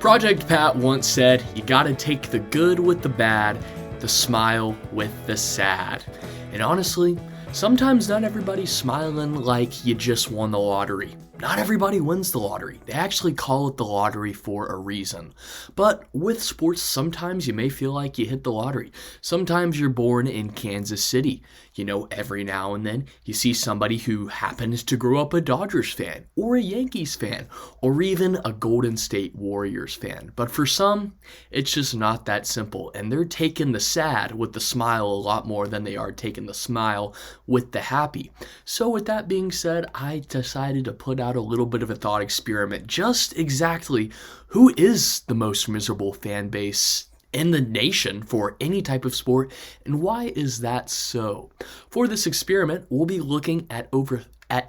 Project Pat once said, you gotta take the good with the bad, the smile with the sad. And honestly, sometimes not everybody's smiling like you just won the lottery. Not everybody wins the lottery. They actually call it the lottery for a reason. But with sports, sometimes you may feel like you hit the lottery. Sometimes you're born in Kansas City. You know, every now and then you see somebody who happens to grow up a Dodgers fan, or a Yankees fan, or even a Golden State Warriors fan. But for some, it's just not that simple. And they're taking the sad with the smile a lot more than they are taking the smile with the happy. So with that being said, I decided to put out a little bit of a thought experiment. Just exactly who is the most miserable fan base in the nation for any type of sport, and why is that so? For this experiment, we'll be looking at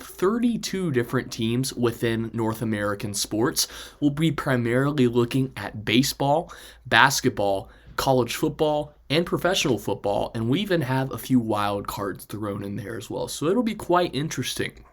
32 different teams within North American sports. We'll be primarily looking at baseball, basketball, college football, and professional football, and we even have a few wild cards thrown in there as well, so it'll be quite interesting.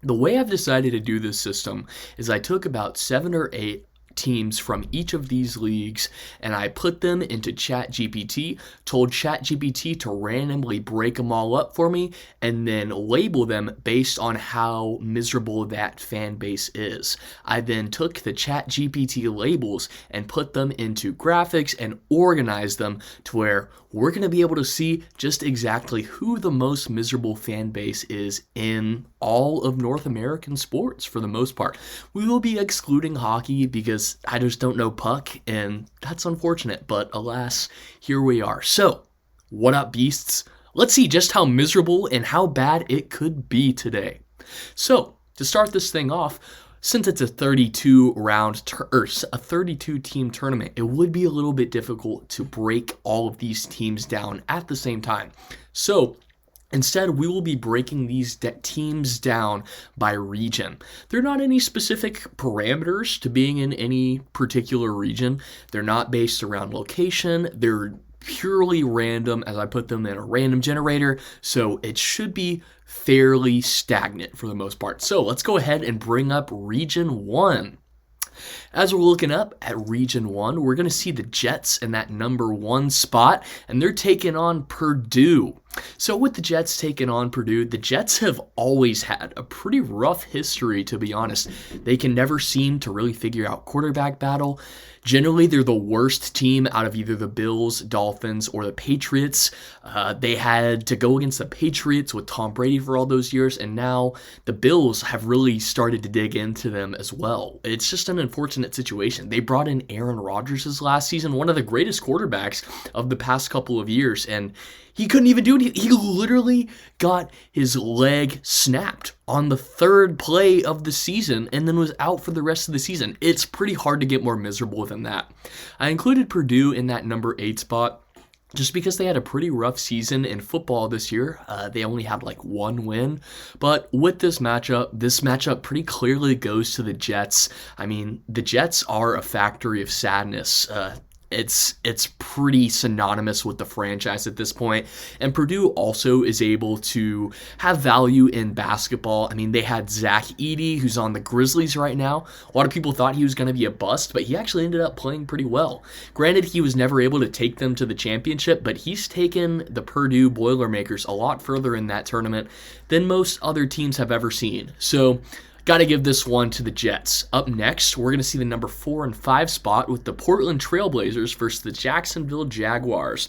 The way I've decided to do this system is I took about 7 or 8 teams from each of these leagues and I put them into ChatGPT, told ChatGPT to randomly break them all up for me and then label them based on how miserable that fan base is. I then took the ChatGPT labels and put them into graphics and organized them to where we're going to be able to see just exactly who the most miserable fan base is in all of North American sports for the most part. We will be excluding hockey because I just don't know puck, and that's unfortunate, but alas, here we are. So, what up, beasts? Let's see just how miserable and how bad it could be today. So, to start this thing off, since it's a 32 team tournament, it would be a little bit difficult to break all of these teams down at the same time. So instead, we will be breaking these teams down by region. There are not any specific parameters to being in any particular region. They're not based around location. They're purely random as I put them in a random generator, so it should be fairly stagnant for the most part. So let's go ahead and bring up Region 1. As we're looking up at Region 1, we're going to see the Jets in that number 1 spot, and they're taking on Purdue. So with the Jets taking on Purdue, the Jets have always had a pretty rough history, to be honest. They can never seem to really figure out quarterback battle. Generally, they're the worst team out of either the Bills, Dolphins, or the Patriots. They had to go against the Patriots with Tom Brady for all those years, and now the Bills have really started to dig into them as well. It's just an unfortunate situation. They brought in Aaron Rodgers this last season, one of the greatest quarterbacks of the past couple of years, and he couldn't even do it. He literally got his leg snapped on the 3rd play of the season and then was out for the rest of the season. It's pretty hard to get more miserable than that. I included Purdue in that number 8 spot just because they had a pretty rough season in football this year. They only had like 1 win. But with this matchup pretty clearly goes to the Jets. I mean, the Jets are a factory of sadness. It's pretty synonymous with the franchise at this point. And Purdue also is able to have value in basketball. I mean, they had Zach Edey, who's on the Grizzlies right now. A lot of people thought he was going to be a bust, but he actually ended up playing pretty well. Granted, he was never able to take them to the championship, but he's taken the Purdue Boilermakers a lot further in that tournament than most other teams have ever seen. So, got to give this one to the Jets. Up next, we're going to see the number 4 and 5 spot with the Portland Trailblazers versus the Jacksonville Jaguars.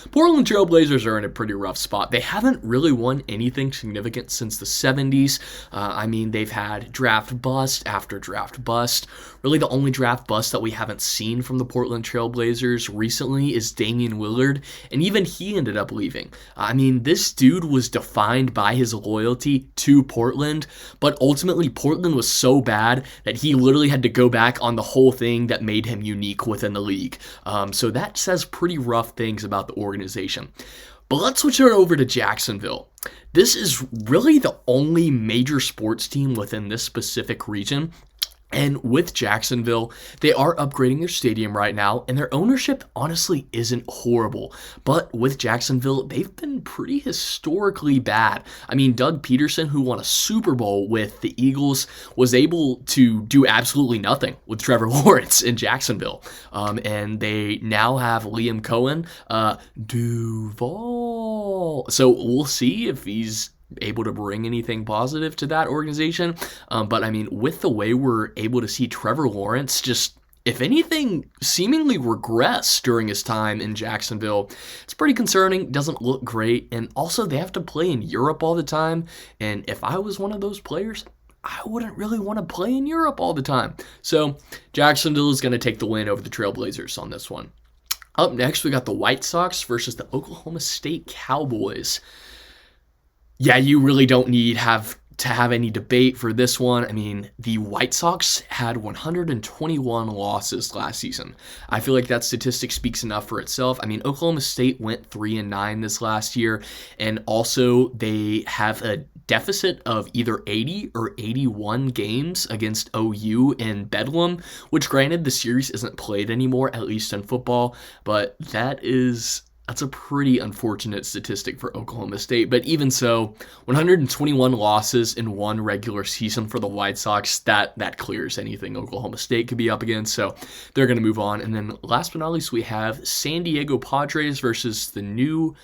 Portland Trailblazers are in a pretty rough spot. They haven't really won anything significant since the 70s. I mean, they've had draft bust after draft bust. Really, the only draft bust that we haven't seen from the Portland Trailblazers recently is Damian Lillard, and even he ended up leaving. I mean, this dude was defined by his loyalty to Portland, but ultimately Portland was so bad that he literally had to go back on the whole thing that made him unique within the league. So that says pretty rough things about the organization. But let's switch it over to Jacksonville. This is really the only major sports team within this specific region. And with Jacksonville, they are upgrading their stadium right now, and their ownership honestly isn't horrible. But with Jacksonville, they've been pretty historically bad. I mean, Doug Peterson, who won a Super Bowl with the Eagles, was able to do absolutely nothing with Trevor Lawrence in Jacksonville. And they now have Liam Cohen, Duval. So we'll see if he's able to bring anything positive to that organization. But I mean, with the way we're able to see Trevor Lawrence just, if anything, seemingly regress during his time in Jacksonville, it's pretty concerning. Doesn't look great. And also, they have to play in Europe all the time. And if I was one of those players, I wouldn't really want to play in Europe all the time. So Jacksonville is going to take the win over the Trailblazers on this one. Up next, we got the White Sox versus the Oklahoma State Cowboys. Yeah, you really don't need to have any debate for this one. I mean, the White Sox had 121 losses last season. I feel like that statistic speaks enough for itself. I mean, Oklahoma State went 3-9 this last year, and also they have a deficit of either 80 or 81 games against OU in Bedlam, which granted the series isn't played anymore, at least in football, but that's a pretty unfortunate statistic for Oklahoma State. But even so, 121 losses in one regular season for the White Sox, that clears anything Oklahoma State could be up against. So they're going to move on. And then last but not least, we have San Diego Padres versus the New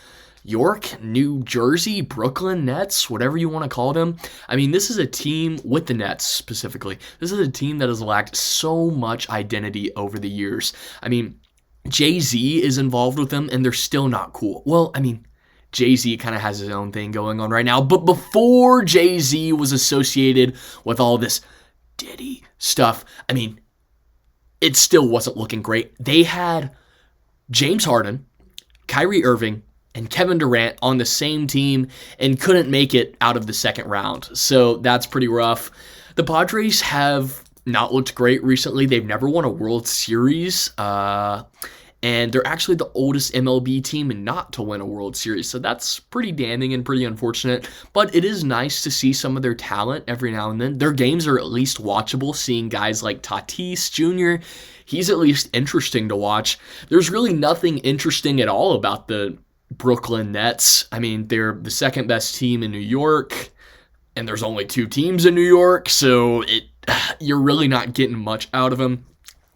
Jersey, Brooklyn Nets, whatever you want to call them. I mean, this is a team with the Nets specifically. This is a team that has lacked so much identity over the years. I mean, Jay-Z is involved with them, and they're still not cool. Well, I mean, Jay-Z kind of has his own thing going on right now, but before Jay-Z was associated with all this Diddy stuff, I mean, it still wasn't looking great. They had James Harden, Kyrie Irving, and Kevin Durant on the same team and couldn't make it out of the second round. So that's pretty rough. The Padres have not looked great recently. They've never won a World Series, and they're actually the oldest MLB team not to win a World Series. So that's pretty damning and pretty unfortunate. But it is nice to see some of their talent every now and then. Their games are at least watchable. Seeing guys like Tatis Jr., he's at least interesting to watch. There's really nothing interesting at all about the Brooklyn Nets. I mean, they're the second best team in New York, and there's only two teams in New York, so you're really not getting much out of them.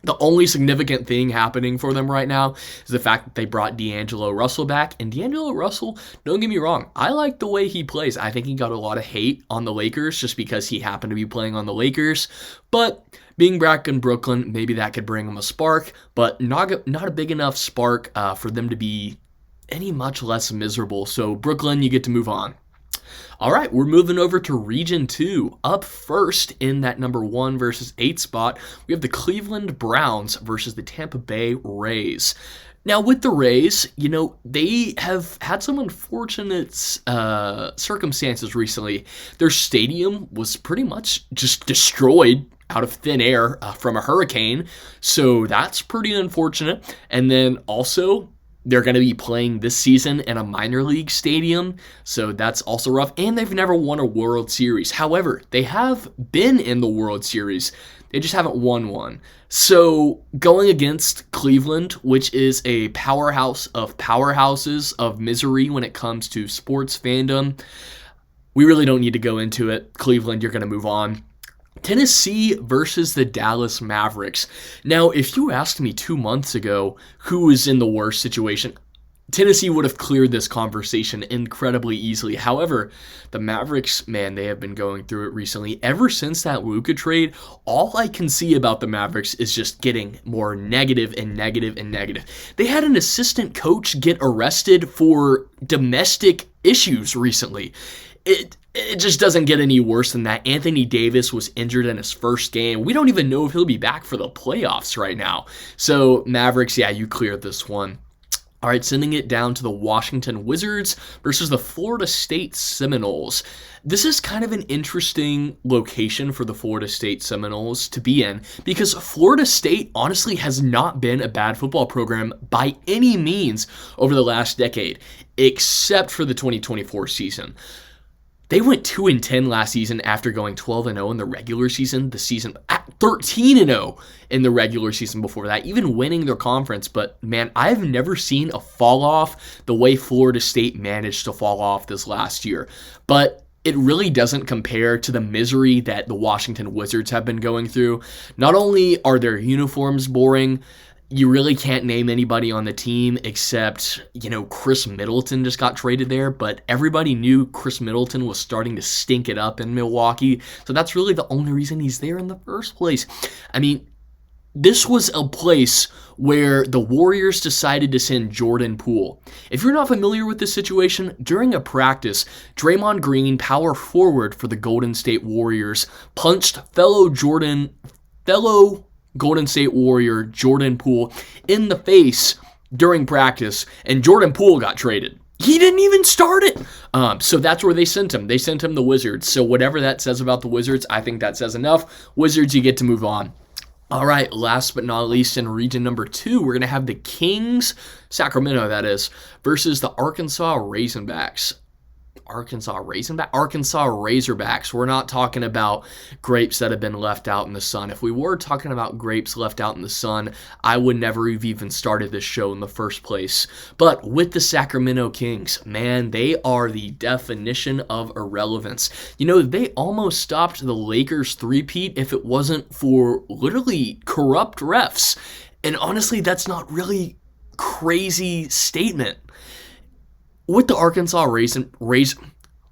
The only significant thing happening for them right now is the fact that they brought D'Angelo Russell back. And D'Angelo Russell, don't get me wrong, I like the way he plays. I think he got a lot of hate on the Lakers just because he happened to be playing on the Lakers. But being back in Brooklyn, maybe that could bring him a spark, but not a big enough spark for them to be any much less miserable. So Brooklyn, you get to move on. All right, we're moving over to Region 2. Up first in that number 1 versus 8 spot, we have the Cleveland Browns versus the Tampa Bay Rays. Now, with the Rays, they have had some unfortunate circumstances recently. Their stadium was pretty much just destroyed out of thin air from a hurricane, so that's pretty unfortunate. And then also, they're going to be playing this season in a minor league stadium, so that's also rough. And they've never won a World Series. However, they have been in the World Series. They just haven't won one. So going against Cleveland, which is a powerhouse of powerhouses of misery when it comes to sports fandom, we really don't need to go into it. Cleveland, you're going to move on. Tennessee versus the Dallas Mavericks. Now, if you asked me 2 months ago who is in the worst situation, Tennessee would have cleared this conversation incredibly easily. However, the Mavericks, man, they have been going through it recently. Ever since that Luka trade, all I can see about the Mavericks is just getting more negative and negative and negative. They had an assistant coach get arrested for domestic issues recently. It just doesn't get any worse than that. Anthony Davis was injured in his first game. We don't even know if he'll be back for the playoffs right now. So Mavericks, yeah, you cleared this one. All right, sending it down to the Washington Wizards versus the Florida State Seminoles. This is kind of an interesting location for the Florida State Seminoles to be in because Florida State honestly has not been a bad football program by any means over the last decade, except for the 2024 season. They went 2-10 last season after going 12-0 in the regular season. 13-0 in the regular season before that, even winning their conference. But man, I've never seen a fall off the way Florida State managed to fall off this last year. But it really doesn't compare to the misery that the Washington Wizards have been going through. Not only are their uniforms boring, you really can't name anybody on the team except, Chris Middleton just got traded there, but everybody knew Chris Middleton was starting to stink it up in Milwaukee, so that's really the only reason he's there in the first place. I mean, this was a place where the Warriors decided to send Jordan Poole. If you're not familiar with this situation, during a practice, Draymond Green, power forward for the Golden State Warriors, punched fellow Golden State Warrior Jordan Poole in the face during practice, and Jordan Poole got traded. He didn't even start it. So that's where they sent him. They sent him the Wizards. So whatever that says about the Wizards, I think that says enough. Wizards, you get to move on. All right, last but not least, in region number 2, we're going to have the Kings, Sacramento that is, versus the Arkansas Razorbacks. Arkansas Razorbacks. We're not talking about grapes that have been left out in the sun. If we were talking about grapes left out in the sun, I would never have even started this show in the first place. But with the Sacramento Kings, man, they are the definition of irrelevance. They almost stopped the Lakers three-peat if it wasn't for literally corrupt refs. And honestly, that's not really crazy statement. With the Arkansas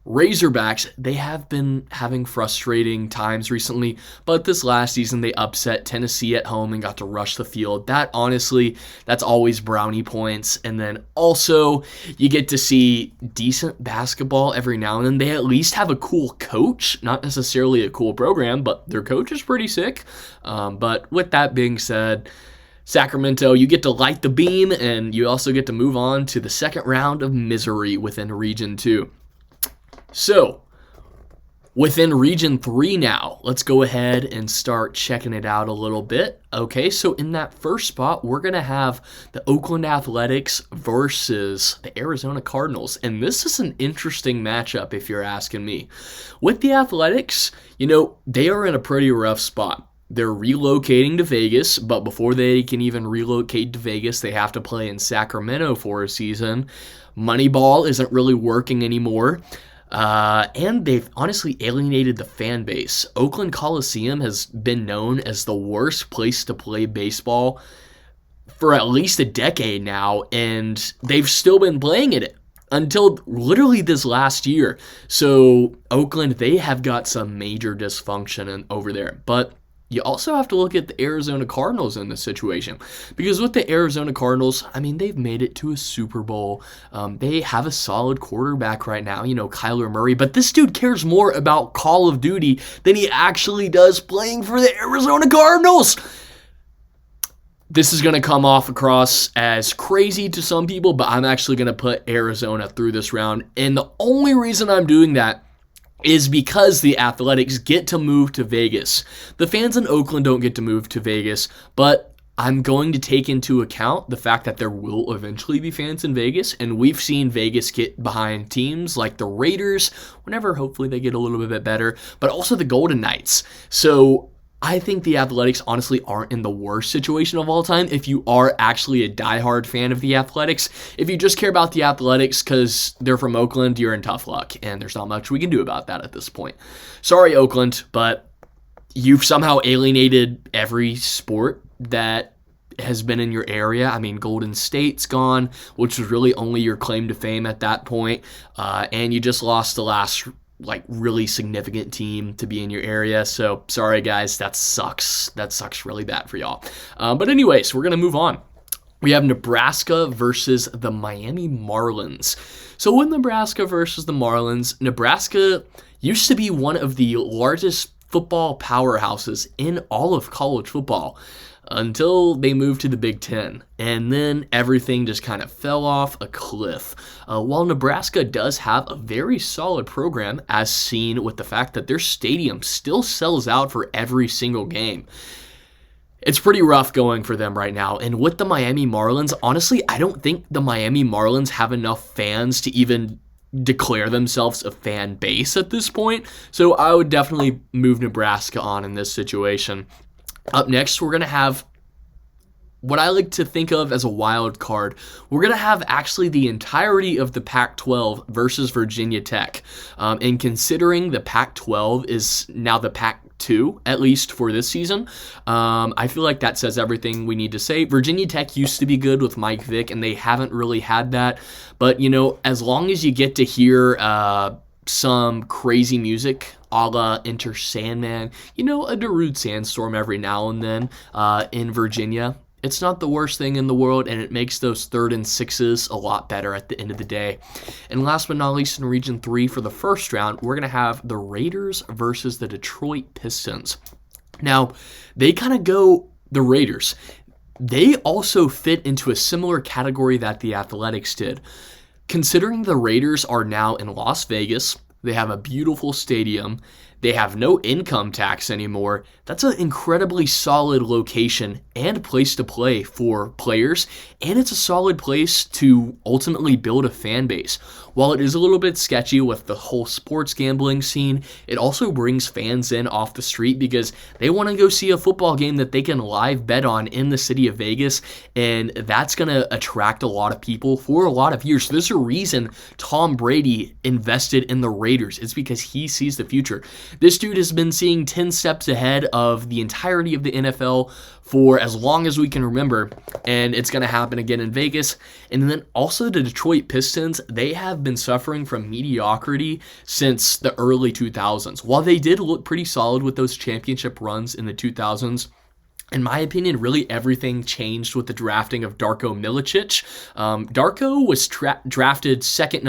Razorbacks, they have been having frustrating times recently, but this last season they upset Tennessee at home and got to rush the field. That's always brownie points. And then also, you get to see decent basketball every now and then. They at least have a cool coach, not necessarily a cool program, but their coach is pretty sick. But with that being said, Sacramento, you get to light the beam, and you also get to move on to the second round of misery within Region 2. So, within Region 3 now, let's go ahead and start checking it out a little bit. Okay, so in that first spot, we're going to have the Oakland Athletics versus the Arizona Cardinals. And this is an interesting matchup, if you're asking me. With the Athletics, they are in a pretty rough spot. They're relocating to Vegas, but before they can even relocate to Vegas, they have to play in Sacramento for a season. Moneyball isn't really working anymore. And they've honestly alienated the fan base. Oakland Coliseum has been known as the worst place to play baseball for at least a decade now, and they've still been playing it until literally this last year. So Oakland, they have got some major dysfunction over there. But you also have to look at the Arizona Cardinals in this situation, because with the Arizona Cardinals, they've made it to a Super Bowl. They have a solid quarterback right now, Kyler Murray, but this dude cares more about Call of Duty than he actually does playing for the Arizona Cardinals. This is going to come off across as crazy to some people, but I'm actually going to put Arizona through this round, and the only reason I'm doing that is because the Athletics get to move to Vegas. The fans in Oakland don't get to move to Vegas, but I'm going to take into account the fact that there will eventually be fans in Vegas, and we've seen Vegas get behind teams like the Raiders whenever hopefully they get a little bit better, but also the Golden Knights. So I think the Athletics honestly aren't in the worst situation of all time if you are actually a diehard fan of the Athletics. If you just care about the Athletics because they're from Oakland, you're in tough luck, and there's not much we can do about that at this point. Sorry, Oakland, but you've somehow alienated every sport that has been in your area. Golden State's gone, which was really only your claim to fame at that point, and you just lost the last really significant team to be in your area. So sorry guys, that sucks. That sucks really bad for y'all. But anyways, we're going to move on. We have Nebraska versus the Miami Marlins. So with Nebraska versus the Marlins, Nebraska used to be one of the largest football powerhouses in all of college football until they moved to the Big Ten, and then everything just kind of fell off a cliff. While Nebraska does have a very solid program, as seen with the fact that their stadium still sells out for every single game, it's pretty rough going for them right now. And with the Miami Marlins, honestly, I don't think the Miami Marlins have enough fans to even declare themselves a fan base at this point. So I would definitely move Nebraska on in this situation. Up next, we're going to have what I like to think of as a wild card. We're going to have actually the entirety of the Pac-12 versus Virginia Tech. And considering the Pac-12 is now the Pac-2, at least for this season, I feel like that says everything we need to say. Virginia Tech used to be good with Mike Vick, and they haven't really had that. But, as long as you get to hear some crazy music, a la Enter Sandman, a Darude Sandstorm every now and then in Virginia, it's not the worst thing in the world, and it makes those 3rd and 6s a lot better at the end of the day. And last but not least, in Region 3 for the first round, we're going to have the Raiders versus the Detroit Pistons. Now, they kind of go the Raiders. They also fit into a similar category that the Athletics did. Considering the Raiders are now in Las Vegas, they have a beautiful stadium, they have no income tax anymore. That's an incredibly solid location and place to play for players, and it's a solid place to ultimately build a fan base. While it is a little bit sketchy with the whole sports gambling scene, it also brings fans in off the street because they want to go see a football game that they can live bet on in the city of Vegas, and that's going to attract a lot of people for a lot of years. So there's a reason Tom Brady invested in the Raiders. It's because he sees the future. This dude has been seeing 10 steps ahead of the entirety of the NFL for as long as we can remember, and it's going to happen again in Vegas. And then also the Detroit Pistons, they have been suffering from mediocrity since the early 2000s. While they did look pretty solid with those championship runs in the 2000s, in my opinion, really everything changed with the drafting of Darko Milicic. Darko was drafted second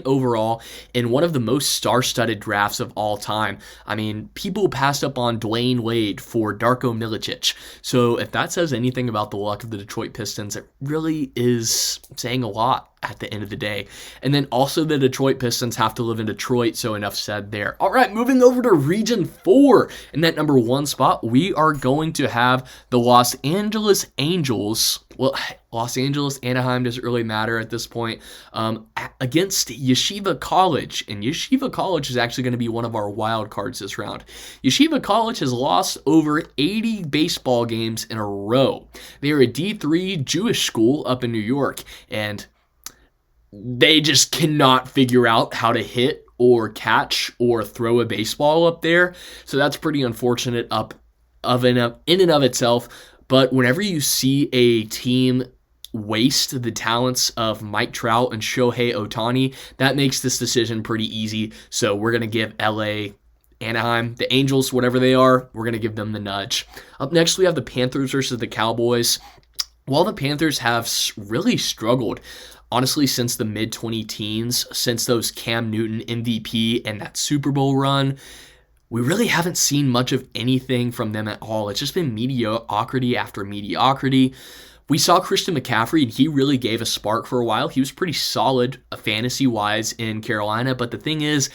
overall in one of the most star-studded drafts of all time. I mean, people passed up on Dwayne Wade for Darko Milicic. So if that says anything about the luck of the Detroit Pistons, it really is saying a lot at the end of the day. And then also the Detroit Pistons have to live in Detroit, so enough said there. All right, moving over to Region 4. In that number 1 spot, we are going to have the Los Angeles Angels. Well, Los Angeles, Anaheim doesn't really matter at this point, against Yeshiva College. And Yeshiva College is actually going to be one of our wild cards this round. Yeshiva College has lost over 80 baseball games in a row. They are a D3 Jewish school up in New York, and they just cannot figure out how to hit or catch or throw a baseball up there. So that's pretty unfortunate in and of itself. But whenever you see a team waste the talents of Mike Trout and Shohei Ohtani, that makes this decision pretty easy. So we're going to give Anaheim, the Angels, whatever they are, we're going to give them the nudge. Up next, we have the Panthers versus the Cowboys. While the Panthers have really struggled, honestly, since the mid-2010s, since those Cam Newton MVP and that Super Bowl run, we really haven't seen much of anything from them at all. It's just been mediocrity after mediocrity. We saw Christian McCaffrey, and he really gave a spark for a while. He was pretty solid fantasy-wise in Carolina, but the thing is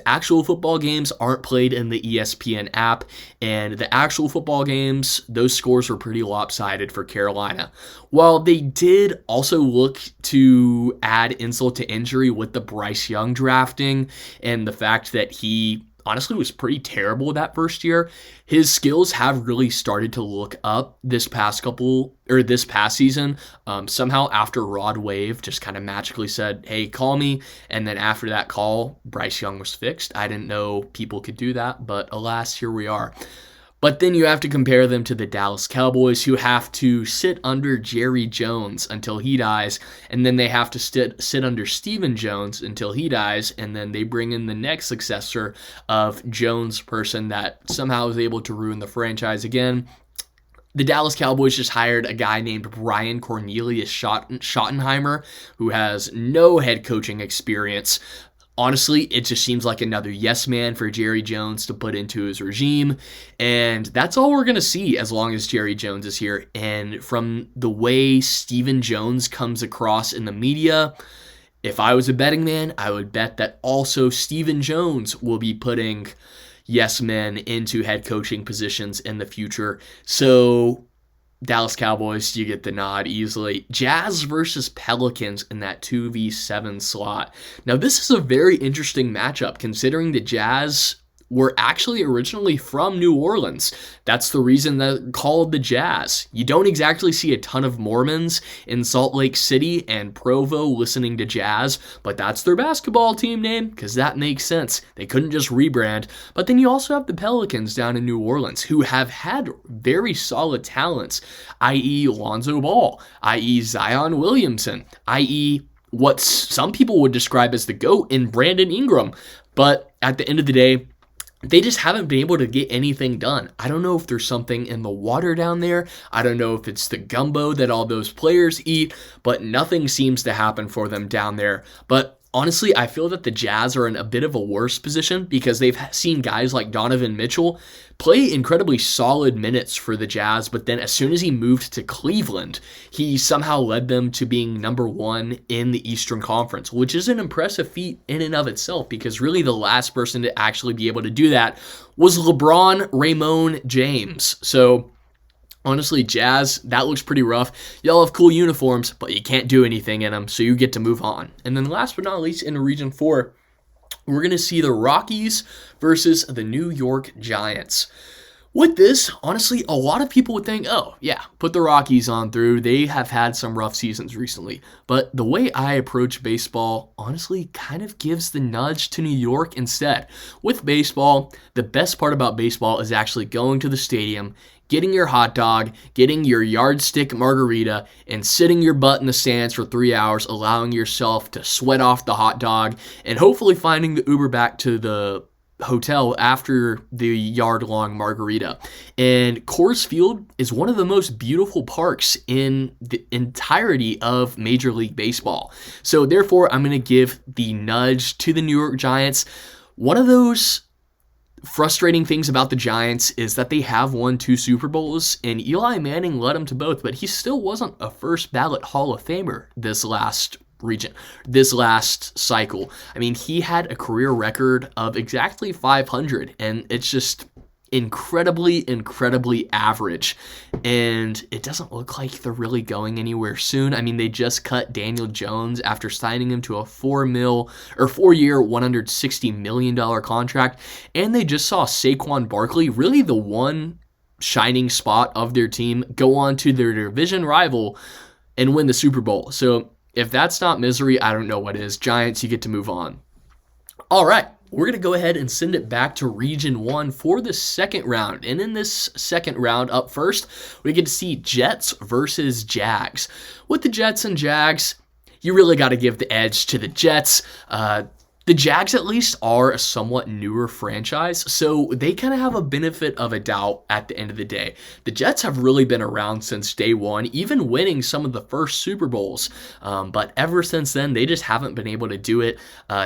actual football games aren't played in the ESPN app, and the actual football games, those scores were pretty lopsided for Carolina. While they did also look to add insult to injury with the Bryce Young drafting and the fact that he honestly was pretty terrible that first year, his skills have really started to look up this past season. Somehow after Rod Wave just kind of magically said, hey, call me. And then after that call, Bryce Young was fixed. I didn't know people could do that, but alas, here we are. But then you have to compare them to the Dallas Cowboys, who have to sit under Jerry Jones until he dies, and then they have to sit under Stephen Jones until he dies, and then they bring in the next successor of Jones' person that somehow is able to ruin the franchise again. The Dallas Cowboys just hired a guy named Brian Cornelius Schottenheimer, who has no head coaching experience. Honestly, it just seems like another yes man for Jerry Jones to put into his regime, and that's all we're going to see as long as Jerry Jones is here. And from the way Stephen Jones comes across in the media, if I was a betting man, I would bet that also Stephen Jones will be putting yes men into head coaching positions in the future. So Dallas Cowboys, you get the nod easily. Jazz versus Pelicans in that 2v7 slot. Now, this is a very interesting matchup considering the Jazz were actually originally from New Orleans. That's the reason they're called the Jazz. You don't exactly see a ton of Mormons in Salt Lake City and Provo listening to jazz, but that's their basketball team name because that makes sense. They couldn't just rebrand. But then you also have the Pelicans down in New Orleans who have had very solid talents, i.e. Lonzo Ball, i.e. Zion Williamson, i.e. what some people would describe as the GOAT in Brandon Ingram. But at the end of the day, they just haven't been able to get anything done. I don't know if there's something in the water down there. I don't know if it's the gumbo that all those players eat, but nothing seems to happen for them down there. But honestly, I feel that the Jazz are in a bit of a worse position because they've seen guys like Donovan Mitchell play incredibly solid minutes for the Jazz, but then as soon as he moved to Cleveland, he somehow led them to being number one in the Eastern Conference, which is an impressive feat in and of itself because really the last person to actually be able to do that was LeBron Raymond James. So honestly, Jazz, that looks pretty rough. Y'all have cool uniforms, but you can't do anything in them, so you get to move on. And then last but not least, in Region 4, we're going to see the Rockies versus the New York Giants. With this, honestly, a lot of people would think, oh, yeah, put the Rockies on through. They have had some rough seasons recently. But the way I approach baseball, honestly, kind of gives the nudge to New York instead. With baseball, the best part about baseball is actually going to the stadium, getting your hot dog, getting your yardstick margarita, and sitting your butt in the stands for 3 hours, allowing yourself to sweat off the hot dog, and hopefully finding the Uber back to the hotel after the yard-long margarita. And Coors Field is one of the most beautiful parks in the entirety of Major League Baseball. So therefore, I'm going to give the nudge to the New York Giants. One of those frustrating things about the Giants is that they have won 2 Super Bowls, and Eli Manning led them to both, but he still wasn't a first ballot Hall of Famer this last cycle. I mean, he had a career record of exactly 500, and it's just incredibly average, and it doesn't look like they're really going anywhere soon. I mean, they just cut Daniel Jones after signing him to a 4-year, $160 million contract, and they just saw Saquon Barkley, really the one shining spot of their team, go on to their division rival and win the Super Bowl. So if that's not misery, I don't know what is. Giants, you get to move on. All right. We're going to go ahead and send it back to Region 1 for the second round. And in this second round, up first, we get to see Jets versus Jags. With the Jets and Jags, you really got to give the edge to the Jets. The Jags, at least, are a somewhat newer franchise, so they kind of have a benefit of a doubt at the end of the day. The Jets have really been around since day one, even winning some of the first Super Bowls. But ever since then, they just haven't been able to do it.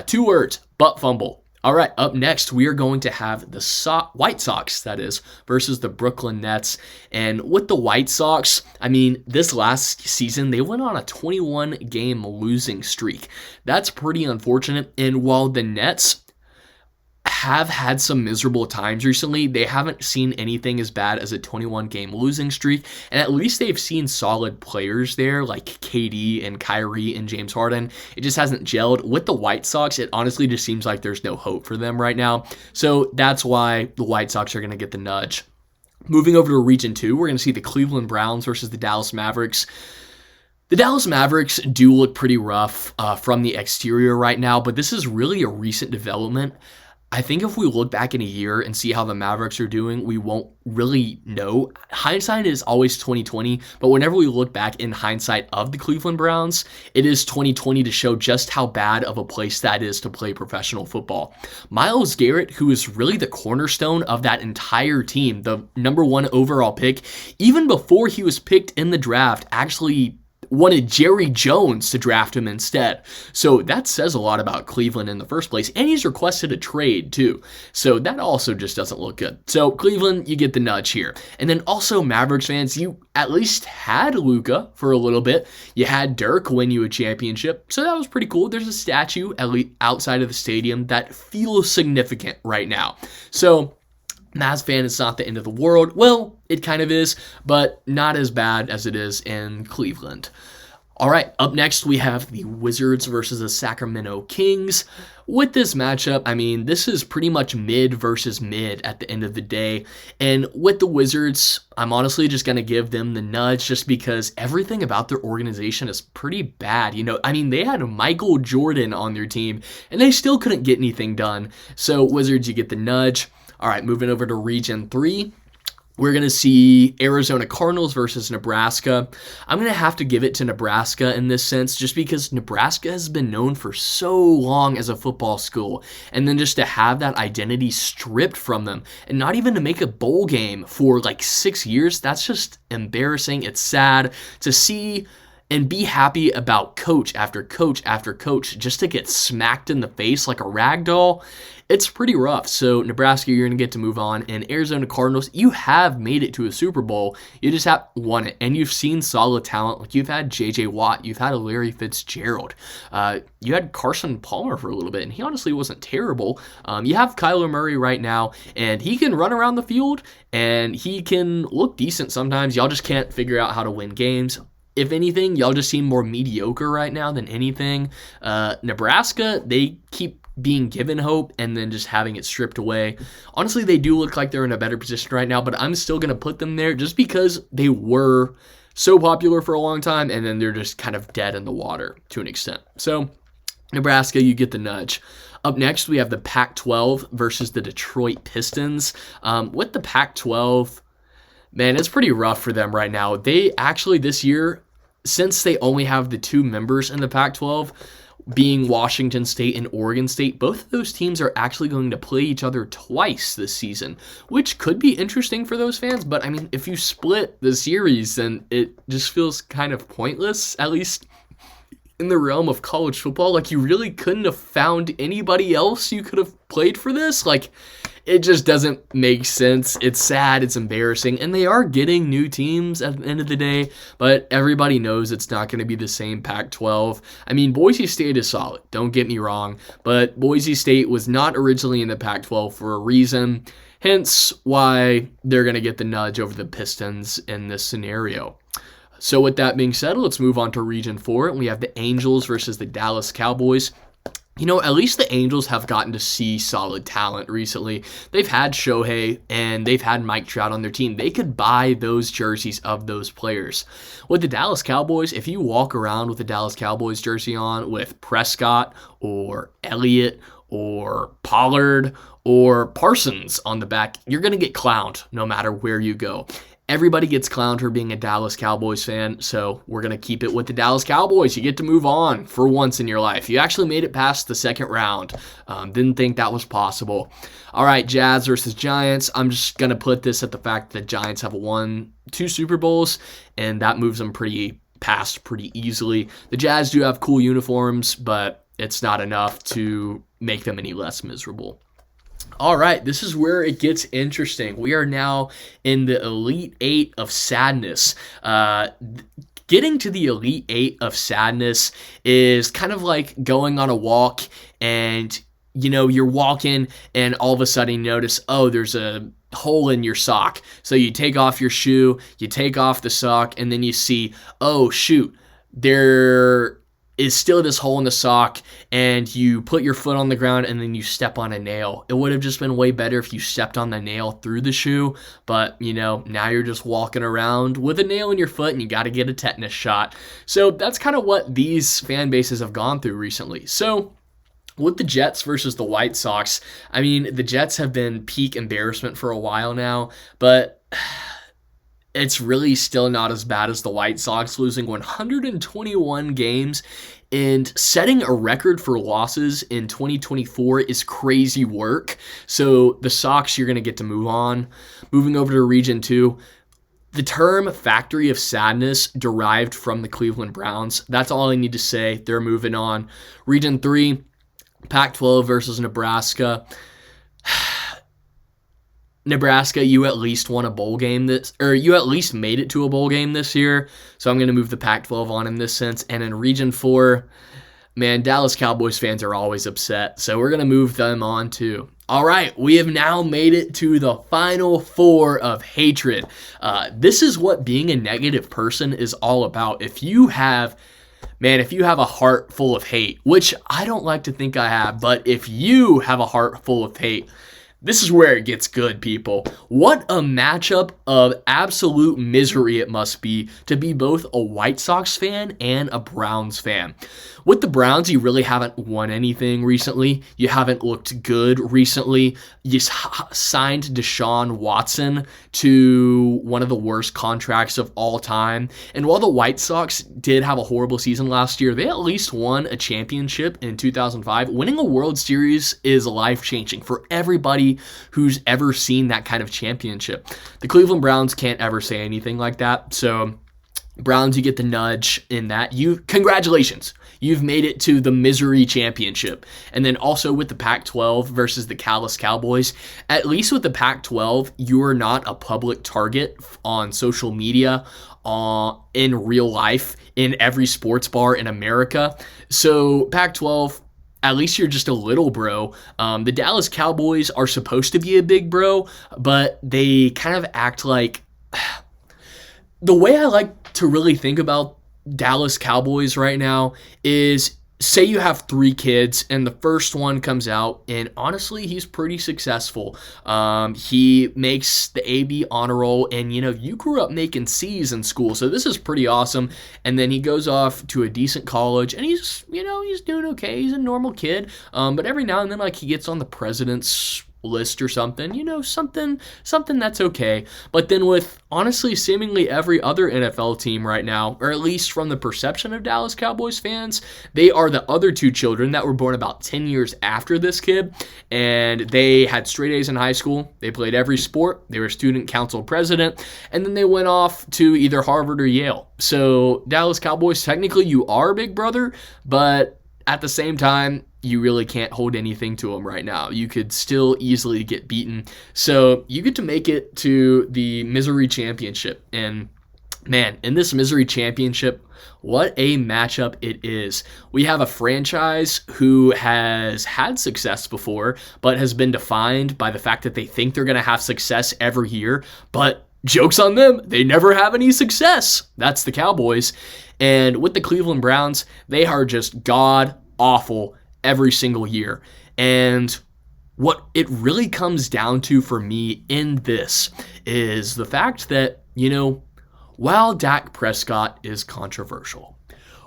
2 words, butt fumble. All right, up next, we are going to have the White Sox, that is, versus the Brooklyn Nets. And with the White Sox, I mean, this last season, they went on a 21-game losing streak. That's pretty unfortunate. And while the Nets have had some miserable times recently, they haven't seen anything as bad as a 21-game losing streak, and at least they've seen solid players there like KD and Kyrie and James Harden. It just hasn't gelled. With the White Sox, it honestly just seems like there's no hope for them right now, so that's why the White Sox are going to get the nudge. Moving over to Region 2, we're going to see the Cleveland Browns versus the Dallas Mavericks. The Dallas Mavericks do look pretty rough from the exterior right now, but this is really a recent development. I think if we look back in a year and see how the Mavericks are doing, we won't really know. Hindsight is always 2020, but whenever we look back in hindsight of the Cleveland Browns, it is 2020 to show just how bad of a place that is to play professional football. Myles Garrett, who is really the cornerstone of that entire team, the number 1 overall pick, even before he was picked in the draft, actually wanted Jerry Jones to draft him instead. So that says a lot about Cleveland in the first place. And he's requested a trade too. So that also just doesn't look good. So Cleveland, you get the nudge here. And then also Mavericks fans, you at least had Luka for a little bit. You had Dirk win you a championship. So that was pretty cool. There's a statue at least outside of the stadium that feels significant right now. So Mavs fan, it's not the end of the world. Well, it kind of is, but not as bad as it is in Cleveland. All right, up next we have the Wizards versus the Sacramento Kings. With this matchup, I mean, this is pretty much mid versus mid at the end of the day. And with the Wizards, I'm honestly just going to give them the nudge just because everything about their organization is pretty bad. I mean, they had Michael Jordan on their team, and they still couldn't get anything done. So, Wizards, you get the nudge. All right, moving over to Region 3. We're going to see Arizona Cardinals versus Nebraska. I'm going to have to give it to Nebraska in this sense just because Nebraska has been known for so long as a football school. And then just to have that identity stripped from them and not even to make a bowl game for like 6 years, that's just embarrassing. It's sad to see and be happy about coach after coach after coach just to get smacked in the face like a rag doll. It's pretty rough. So Nebraska, you're going to get to move on. And Arizona Cardinals, you have made it to a Super Bowl. You just have won it. And you've seen solid talent. Like you've had J.J. Watt. You've had a Larry Fitzgerald. You had Carson Palmer for a little bit, and he honestly wasn't terrible. You have Kyler Murray right now, and he can run around the field, and he can look decent sometimes. Y'all just can't figure out how to win games. If anything, y'all just seem more mediocre right now than anything. Nebraska, they keep being given hope and then just having it stripped away. Honestly, they do look like they're in a better position right now, but I'm still going to put them there just because they were so popular for a long time and then they're just kind of dead in the water to an extent. So, Nebraska, you get the nudge. Up next, we have the Pac-12 versus the Detroit Pistons. With the Pac-12, man, it's pretty rough for them right now. They actually this year, since they only have the two members in the Pac-12, being Washington State and Oregon State, both of those teams are actually going to play each other twice this season, which could be interesting for those fans. But, I mean, if you split the series, then it just feels kind of pointless, at least in the realm of college football. Like, you really couldn't have found anybody else you could have played for this. Like, it just doesn't make sense. It's sad. It's embarrassing. And they are getting new teams at the end of the day, but everybody knows it's not going to be the same Pac-12. I mean, Boise State is solid. Don't get me wrong, but Boise State was not originally in the Pac-12 for a reason, hence why they're going to get the nudge over the Pistons in this scenario. So with that being said, let's move on to Region 4. We have the Angels versus the Dallas Cowboys. At least the Angels have gotten to see solid talent recently. They've had Shohei and they've had Mike Trout on their team. They could buy those jerseys of those players. With the Dallas Cowboys, if you walk around with the Dallas Cowboys jersey on with Prescott or Elliott or Pollard or Parsons on the back, you're going to get clowned no matter where you go. Everybody gets clowned for being a Dallas Cowboys fan, so we're going to keep it with the Dallas Cowboys. You get to move on for once in your life. You actually made it past the second round. Didn't think that was possible. All right, Jazz versus Giants. I'm just going to put this at the fact that the Giants have won 2 Super Bowls, and that moves them past pretty easily. The Jazz do have cool uniforms, but it's not enough to make them any less miserable. All right, this is where it gets interesting. We are now in the Elite 8 of Sadness. Getting to the Elite 8 of Sadness is kind of like going on a walk and, you're walking and all of a sudden you notice, oh, there's a hole in your sock. So you take off your shoe, you take off the sock, and then you see, oh, shoot, there is still this hole in the sock, and you put your foot on the ground and then you step on a nail. It would have just been way better if you stepped on the nail through the shoe, but now you're just walking around with a nail in your foot and you got to get a tetanus shot. So that's kind of what these fan bases have gone through recently. So with the Jets versus the White Sox, I mean, the Jets have been peak embarrassment for a while now, but it's really still not as bad as the White Sox losing 121 games and setting a record for losses in 2024 is crazy work. So the Sox, you're going to get to move on. Moving over to Region 2, the term Factory of Sadness derived from the Cleveland Browns. That's all I need to say. They're moving on. Region 3, Pac-12 versus Nebraska. Nebraska, you at least won a bowl game you at least made it to a bowl game this year. So I'm going to move the Pac-12 on in this sense. And in Region 4, man, Dallas Cowboys fans are always upset. So we're going to move them on too. All right, we have now made it to the final 4 of hatred. This is what being a negative person is all about. If you have Man, if you have a heart full of hate, which I don't like to think I have, but if you have a heart full of hate, this is where it gets good, people. What a matchup of absolute misery it must be to be both a White Sox fan and a Browns fan. With the Browns, you really haven't won anything recently. You haven't looked good recently. You signed Deshaun Watson to one of the worst contracts of all time. And while the White Sox did have a horrible season last year, they at least won a championship in 2005. Winning a World Series is life-changing for everybody who's ever seen that kind of championship. The Cleveland Browns can't ever say anything like that. So Browns, you get the nudge in that. Congratulations. You've made it to the misery championship. And then also with the Pac-12 versus the Dallas Cowboys, at least with the Pac-12, you are not a public target on social media, in real life, in every sports bar in America. So Pac-12, at least you're just a little bro. The Dallas Cowboys are supposed to be a big bro, but they kind of act like... The way I like to really think about Dallas Cowboys right now is, say you have 3 kids and the first one comes out and honestly he's pretty successful. He makes the AB honor roll, and you grew up making C's in school, so this is pretty awesome. And then he goes off to a decent college and he's doing okay. He's a normal kid, but every now and then he gets on the president's list or something, something that's okay. But then with honestly seemingly every other NFL team right now, or at least from the perception of Dallas Cowboys fans, they are the other 2 children that were born about 10 years after this kid, and they had straight A's in high school. They played every sport. They were student council president, and then they went off to either Harvard or Yale. So Dallas Cowboys, technically you are big brother, but at the same time, you really can't hold anything to them right now. You could still easily get beaten. So you get to make it to the misery championship. And man, in this misery championship, what a matchup it is. We have a franchise who has had success before, but has been defined by the fact that they think they're going to have success every year. But joke's on them, they never have any success. That's the Cowboys. And with the Cleveland Browns, they are just god-awful every single year. And what it really comes down to for me in this is the fact that, while Dak Prescott is controversial,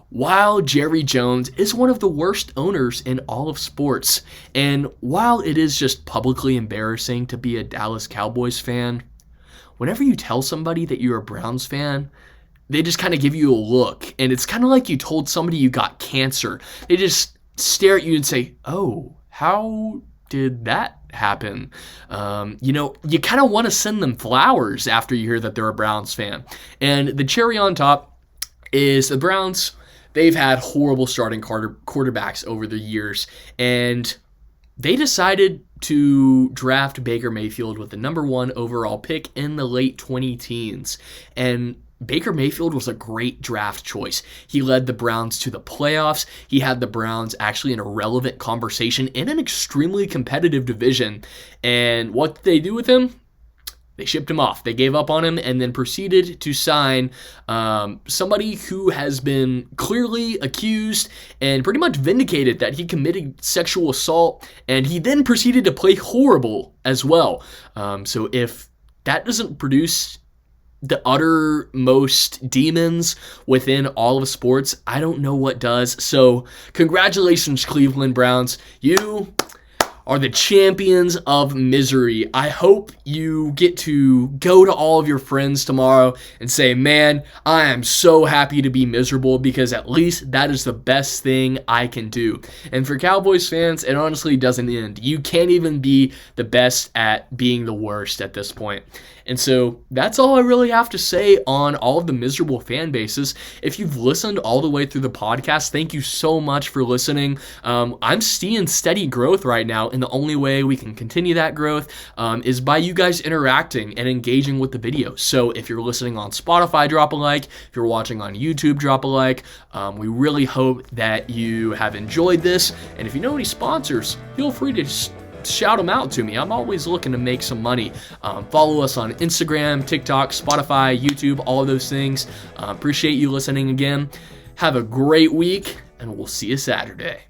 while Jerry Jones is one of the worst owners in all of sports, and while it is just publicly embarrassing to be a Dallas Cowboys fan, whenever you tell somebody that you're a Browns fan, they just kind of give you a look, and it's kind of like you told somebody you got cancer. They just stare at you and say, "Oh, how did that happen?" You kind of want to send them flowers after you hear that they're a Browns fan. And the cherry on top is the Browns. They've had horrible starting quarterbacks over the years, and they decided to draft Baker Mayfield with the number 1 overall pick in the late 2010s. And Baker Mayfield was a great draft choice. He led the Browns to the playoffs. He had the Browns actually in a relevant conversation in an extremely competitive division. And what did they do with him? They shipped him off. They gave up on him and then proceeded to sign somebody who has been clearly accused and pretty much vindicated that he committed sexual assault, and he then proceeded to play horrible as well. So if that doesn't produce the uttermost demons within all of sports, I don't know what does. So congratulations, Cleveland Browns. You are the champions of misery. I hope you get to go to all of your friends tomorrow and say, "Man, I am so happy to be miserable," because at least that is the best thing I can do. And for Cowboys fans, it honestly doesn't end. You can't even be the best at being the worst at this point. And so that's all I really have to say on all of the miserable fan bases. If you've listened all the way through the podcast, thank you so much for listening. I'm seeing steady growth right now, and the only way we can continue that growth is by you guys interacting and engaging with the video. So if you're listening on Spotify, drop a like. If you're watching on YouTube, drop a like. We really hope that you have enjoyed this. And if you know any sponsors, feel free to shout them out to me. I'm always looking to make some money. Follow us on Instagram, TikTok, Spotify, YouTube, all of those things. Appreciate you listening again. Have a great week, and we'll see you Saturday.